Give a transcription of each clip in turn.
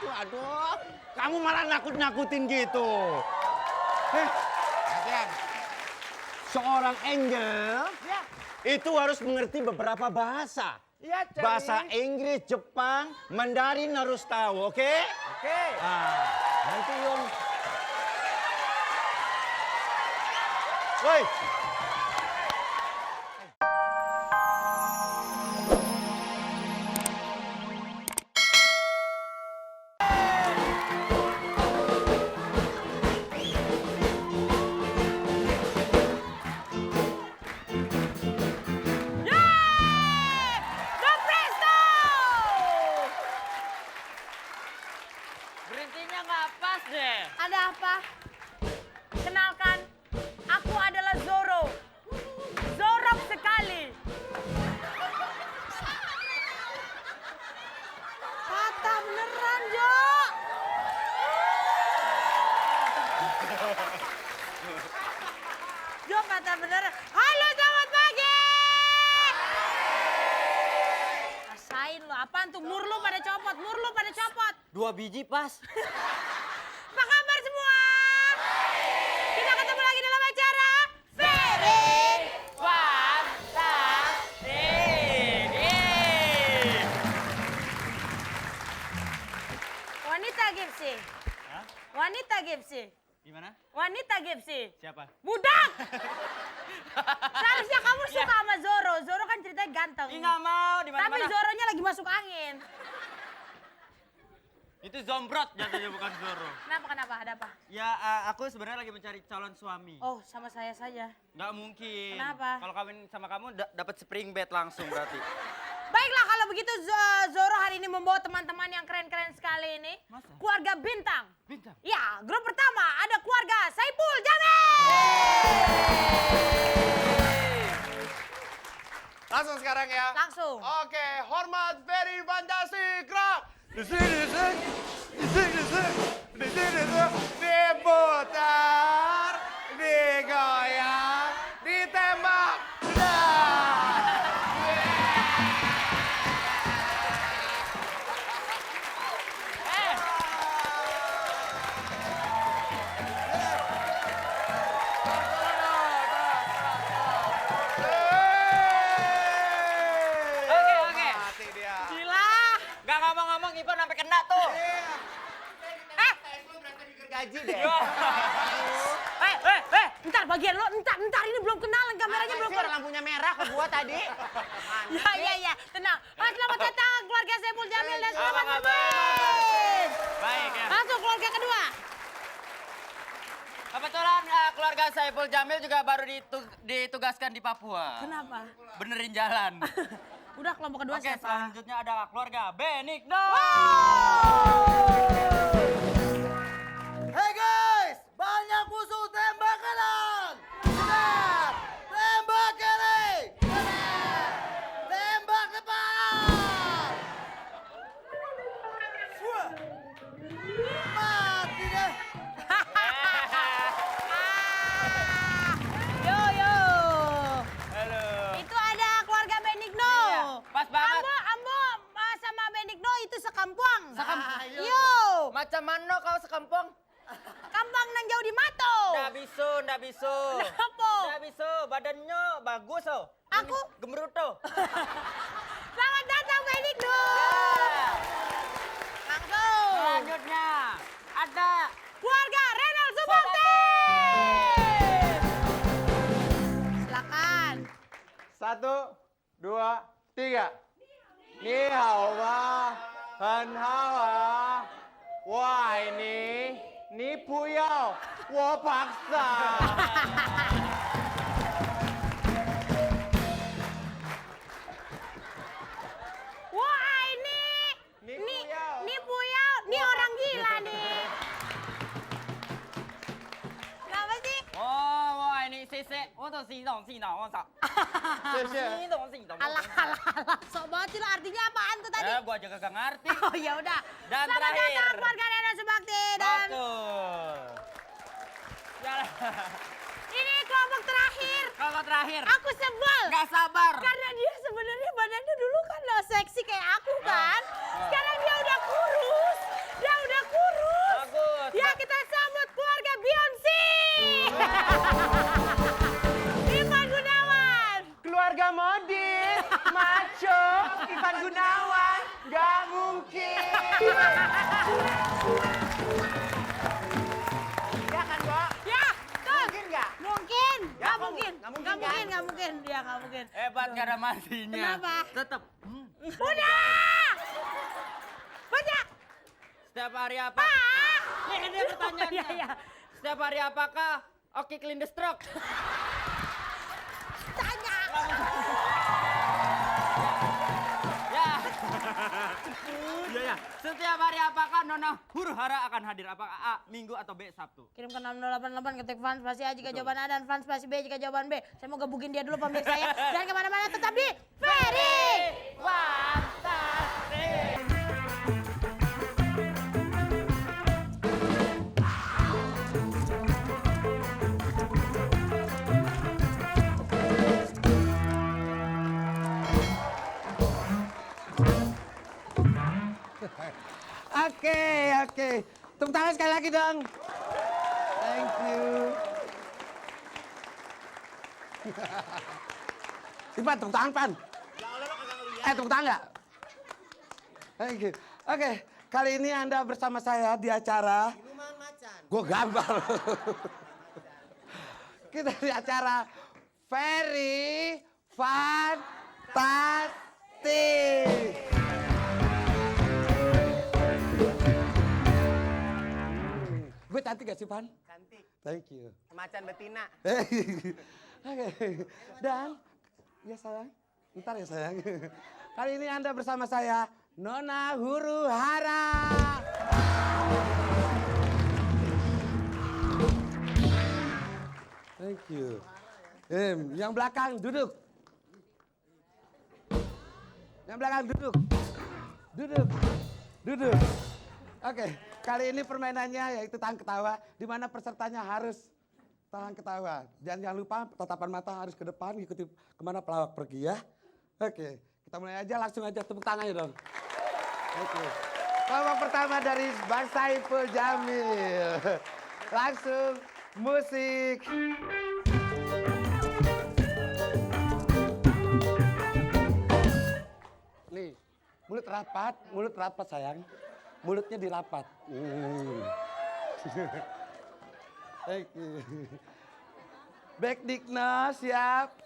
Aduh, kamu malah nakut-nakutin gitu. Latihan. Seorang angel itu harus mengerti beberapa bahasa. Iya, Celi. Bahasa Inggris, Jepang, Mandarin harus tahu, oke? Oke. Nanti Yung. Woi. Berhentinya nggak pas deh. Ada apa? Kenalkan, aku adalah Zoro. Zorok sekali. Patah beneran, Jo. Jo patah beneran. Halo, selamat pagi. Rasain lo, apaan tuh? Mur lu pada copot, mur lu pada copot. 2 biji pas. Apa kabar semua? Kita ketemu lagi dalam acara Very Fantastic. Wanita Gipsy. Hah? Wanita Gipsy. Gimana? Wanita Gipsy. Siapa? Budak! Seharusnya kamu suka sama Zoro. Zoro kan ceritanya ganteng. Ih, nggak mau di Tapi mana-mana. Zoronya lagi masuk angin. Itu Zombrot jatuhnya bukan Zoro. Kenapa? Ada apa? Ya, aku sebenarnya lagi mencari calon suami. Oh, sama saya saja. Nggak mungkin. Kenapa? Kalau kawin sama kamu dapat spring bed langsung berarti. Baiklah kalau begitu Zoro hari ini membawa teman-teman yang keren-keren sekali ini. Masa? Keluarga Bintang. Bintang. Ya, grup pertama ada keluarga Saipul Jamil. Langsung sekarang ya. Langsung. Oke, hormat Very Fantastic Rock. Diputar, digoyang, ditembak. Oke. Mati dia. Gila. Nggak ngomong-ngomong Ipan sampai kena tuh. Gaji deh. Ntar bagian lo, ntar ini belum kenalan, kameranya belum kenalan. Lampunya merah ke gua tadi. Ya, tenang. Selamat datang keluarga Saipul Jamil dan selamat Apa kabar? bermain. Baik ya. Langsung keluarga kedua. Kebetulan keluarga Saipul Jamil juga baru ditugaskan di Papua. Kenapa? Benerin jalan. Udah kelompok kedua Oke, siapa? selanjutnya ada keluarga Benigno. Hey guys, banyak musuh tembak kanan. Benar. Tembak kiri. Benar. Tembak depan. Wah. Mati deh. Yo. Halo. Itu ada keluarga Benigno. Iya, pas banget. Ambo sama Benigno itu sekampung. Sekampung. Yo. Macam mana kau sekampung? Kampung nang jauh di Mato. Ndak bisa. Kenapa? Ndak bisa, badannya bagus oh. Aku? Gemeruto. Selamat datang Benigno. Langsung. Selanjutnya ada Keluarga Renal Subakti. Silakan. 1, 2, 3. Ni hao ma, hen hao ah. Wah ini, ni puyao, wo paksa. Wah ini. Ni Puyao. Ni Puyao. Ni orang gila nih. Kenapa sih? Oh, wah ini CC. Untuk sidong, wah sak. Sidong. Alah. Sok banget sih lo, artinya apaan tuh tadi? Gua aja kagak ngerti. Oh ya udah. Dan Selamat terakhir. datang keluarga Renal Subakti dan Betul. Jalan. ini kelompok terakhir. Kalau terakhir. Aku sebel. Nggak sabar. Karena dia sebenarnya badannya dulu kan lo seksi kayak aku kan. Sekarang dia udah kurus. Dia Ipan Gunawan, gak mungkin. Ya kan, Bo? Ya, betul. Mungkin nggak? Mungkin. Ya, Nggak kok mungkin. nggak mungkin, Nggak kan? mungkin, nggak mungkin. Dia nggak mungkin. Hebat gak ada matinya. Kenapa? Tetep. Udah! Baca! Setiap hari apa? Pak! Ini dia pertanyaannya. Iya. Setiap hari apakah Oki clean the stroke? Tanya! Ya. Iya ya. Setiap hari apakah Nona huru hara akan hadir? Apakah A, Minggu atau B, Sabtu? Kirimkan 6088 ketik Fans spasi A jika jawaban A dan Fans spasi B jika jawaban B. Saya mau gebukin dia dulu pemirsa ya. Jangan kemana-mana, tetap di Ferry Fantastik. Oke. Tepuk tangan sekali lagi dong. Thank you. Ipan, tepuk tangan, Pan. Tepuk tangan nggak? Thank you. Oke, kali ini Anda bersama saya di acara... Minuman macan. Gue gambar. Kita di acara Ferry Fantastik. Gue cantik gak sih, Pan? Cantik. Thank you. Macan betina. Oke. Dan, ya sayang, ntar ya sayang. Kali ini Anda bersama saya, Nona Huru Hara. Thank you. Yang belakang duduk. Yang belakang duduk. Duduk. Oke, kali ini permainannya yaitu tahan ketawa, di mana pesertanya harus tahan ketawa. Jangan lupa tatapan mata harus ke depan, ikuti kemana pelawak pergi ya. Oke, kita mulai aja, langsung aja tepuk tangannya dong. Oke. Kelompok pertama dari Bang Saiful Jamil. Langsung musik. Nih, mulut rapat sayang. Mulutnya dirapat. Thank you. Back Dikno, siap?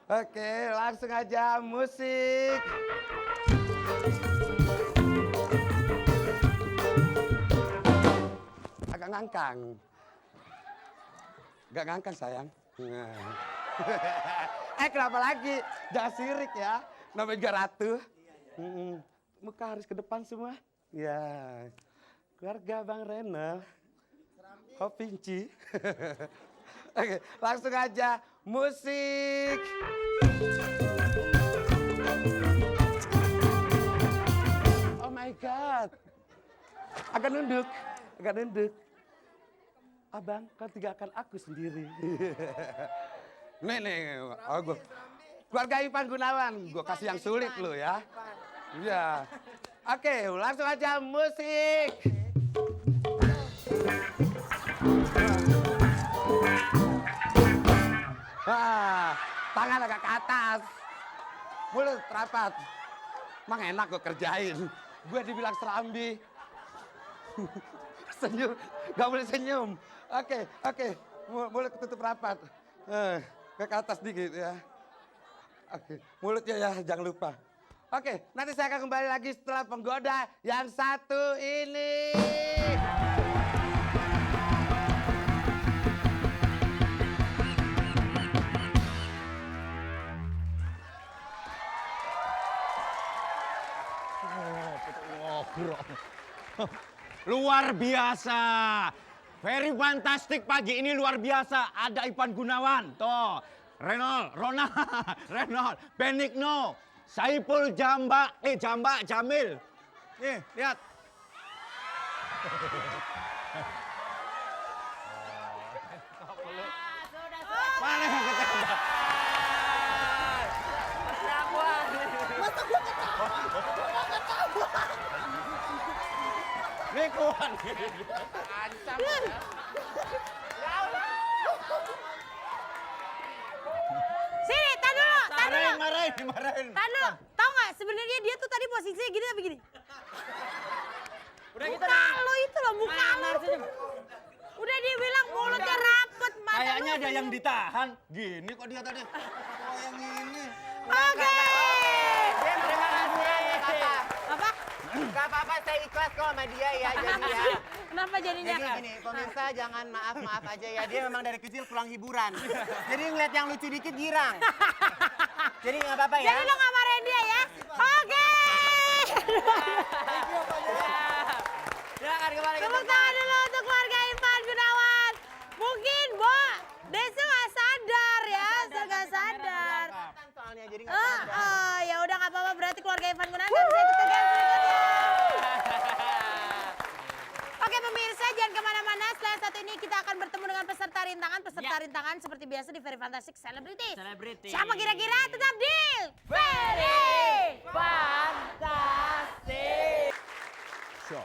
Oke, langsung aja musik. Agak ngangkang. Gak ngangkang sayang. Kenapa lagi? Jangan sirik ya. Namanya juga ratu. Muka harus ke depan semua. Ya, keluarga Bang Renal. Kopinci. Oke, langsung aja musik. Oh my God. Agak nunduk. Abang, kau tinggalkan aku sendiri. Nih, keluarga Ipan Gunawan. Gue kasih yang sulit lo ya. Iya. Oke, langsung aja musik. Tangan agak ke atas. Mulut rapat. Emang enak gue kerjain. Gue dibilang serambi. Senyum, gak boleh senyum. Oke. Mulut ketutup rapat. Ke atas dikit ya. Oke, mulutnya ya jangan lupa. Oke, nanti saya akan kembali lagi setelah penggoda yang satu ini. Luar biasa. Very fantastic pagi ini luar biasa. Ada Ipan Gunawan. Tuh. Renol. Benigno. Saiful Jamil. Nih, lihat. Mana yang ketawa? Nih kuat. Ancam. Sini, tar dulu. Marahin. Tar dulu, tau sebenarnya dia tuh tadi posisinya gini tapi gini. Udah gitu Muka lo itu loh, muka lo. Udah dia bilang mulutnya rapet, mata Kayaknya lo ada yang senyum. ditahan. Gini kok dia tadi. Oh yang ini. Oke. Dia terima kasih ya, Kakak. Apa? Gak apa-apa, saya ikhlas kok sama dia ya, jadi ya. Kenapa jadinya Jadi Kak? gini, pemirsa jangan maaf-maaf aja ya. Dia memang dari kecil kurang hiburan. Jadi ngeliat yang lucu dikit girang. Jadi nggak apa-apa ya. Jadi lo nggak marahin dia ya? Oke. Silakan kembali ke Tepuk tangan dulu untuk keluarga Ivan Gunawan. Mungkin Bo, Desa nggak sadar ya, nggak sadar. Soalnya jadi nggak sadar. Ya udah nggak apa-apa, berarti keluarga Ivan Gunawan nggak bisa ikut ke game berikutnya. Oke pemirsa, jangan kemana-mana. Setelah satu ini kita akan bertemu dengan peserta rintangan. Peserta rintangan seperti biasa di Very Fantastic Celebrities. Selebriti. Siapa kira-kira? Tetap di Very Fantastic. So.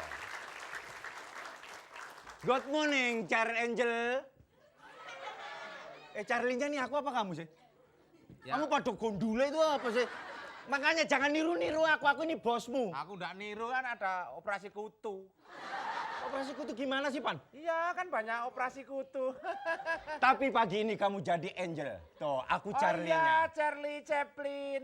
Good morning, Charlie Angel. Charlie-nya nih aku apa kamu sih? Kamu pada gondule itu apa sih? Makanya jangan niru-niru aku ini bosmu. Aku nggak niru kan ada operasi kutu. Operasi kutu gimana sih, Pan? Iya kan banyak operasi kutu. Tapi pagi ini kamu jadi Angel. Tuh, aku Oh iya, Charlie-nya. Charlie Chaplin.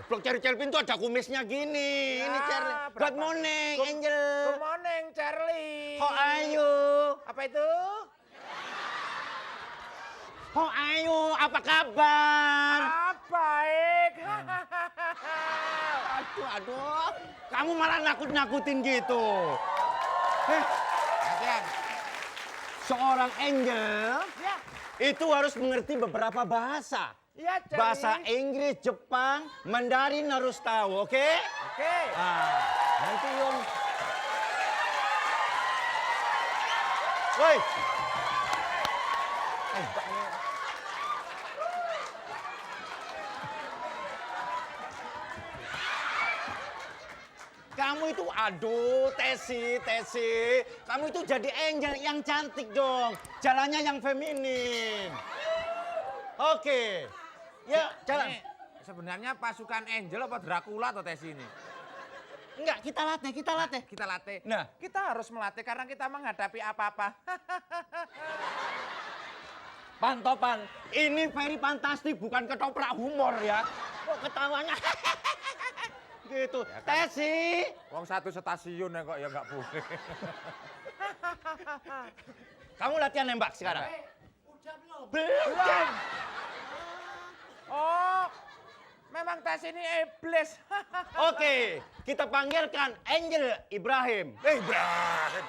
Blok Charlie Chaplin tuh ada kumisnya gini. Ya, Ini Charlie. berapa? Good morning, Angel. Good morning, Charlie. How are you? Apa itu? How are you? Apa kabar? Baik. Aduh. Kamu malah nakut-nakutin gitu. Latihan. Seorang angel Ya, itu harus mengerti beberapa bahasa. iya Charlie. Bahasa Inggris, Jepang, Mandarin harus tahu, oke? Oke. Nanti Yung. Woi. Kamu itu, aduh, Tesi. Kamu itu jadi angel yang cantik dong. Jalannya yang feminin. Oke. Ya, jalan. Ini sebenarnya pasukan Angel apa Dracula atau Tes ini? Enggak, kita latih. Kita latih. Nah. Kita harus melatih karena kita menghadapi apa-apa. Pantopan, ini very fantastic, bukan ketoprak humor ya. Kok ketawanya gitu. Ya kan. Tesi. Wong satu stasiun ya kok ya nggak boleh. Kamu latihan nembak sekarang. Belum. Oh, memang Tes ini iblis. Oke, kita panggilkan Angel Ibrahim. Ibrahim.